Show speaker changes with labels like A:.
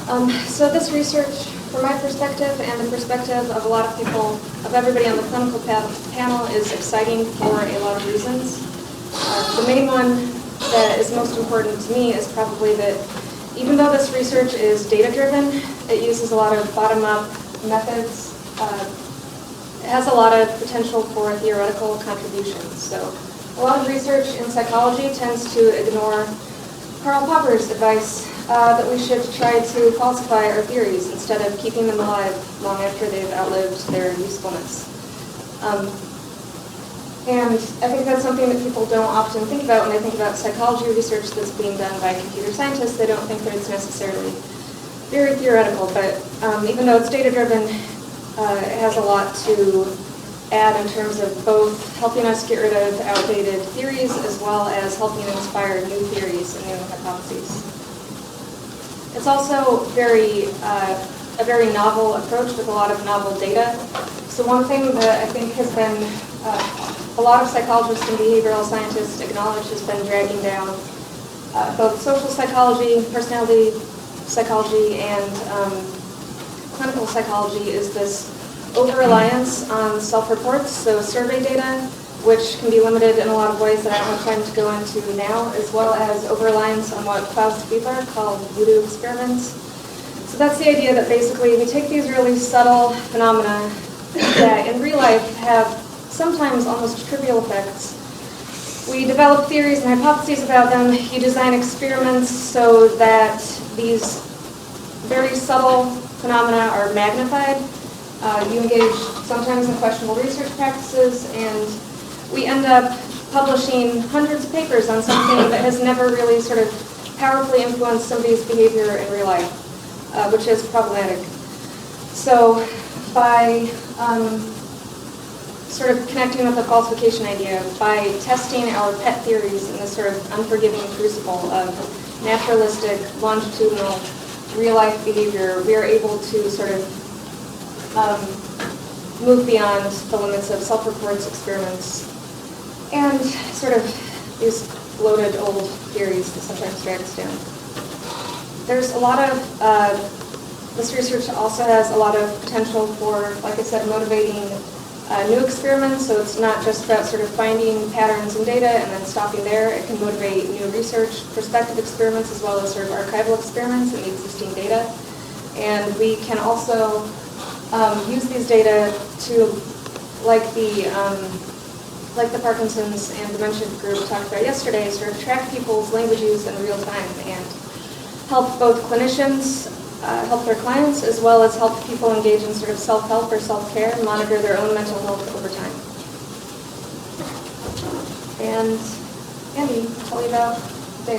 A: So this research, from my perspective and the perspective of a lot of people, of everybody on the clinical panel, is exciting for a lot of reasons. The main one that is most important to me is probably that even though this research is data-driven, it uses a lot of bottom-up methods. It has a lot of potential for theoretical contributions. So a lot of research in psychology tends to ignore Karl Popper's advice that we should try to falsify our theories instead of keeping them alive long after they've outlived their usefulness. And I think that's something that people don't often think about when they think about psychology research that's being done by computer scientists. They don't think that it's necessarily very theoretical, but even though it's data-driven, it has a lot to add in terms of both helping us get rid of outdated theories as well as helping inspire new theories and new hypotheses. It's also a very novel approach with a lot of novel data. So one thing that I think has been a lot of psychologists and behavioral scientists acknowledge has been dragging down both social psychology, personality psychology, and clinical psychology is this over-reliance on self-reports, so survey data, which can be limited in a lot of ways that I don't have time to go into now, as well as over-reliance on what Klaus Fiedler called voodoo experiments. So that's the idea that basically we take these really subtle phenomena that in real life have sometimes almost trivial effects. We develop theories and hypotheses about them. You design experiments so that these very subtle phenomena are magnified. You engage sometimes in questionable research practices, and we end up publishing hundreds of papers on something that has never really sort of powerfully influenced somebody's behavior in real life, which is problematic. So by sort of connecting with the falsification idea, by testing our pet theories in this sort of unforgiving crucible of naturalistic, longitudinal, real-life behavior, we are able to sort of move beyond the limits of self-reports, experiments, and sort of these bloated old theories that sometimes drag us down. There's a lot of, this research also has a lot of potential for, like I said, motivating new experiments, so it's not just about sort of finding patterns in data and then stopping there. It can motivate new research, prospective experiments, as well as sort of archival experiments in the existing data. And we can also use these data to, like the Parkinson's and dementia group talked about yesterday, sort of track people's language use in real time and help both clinicians help their clients, as well as help people engage in sort of self-help or self-care and monitor their own mental health over time. And Andy, tell me about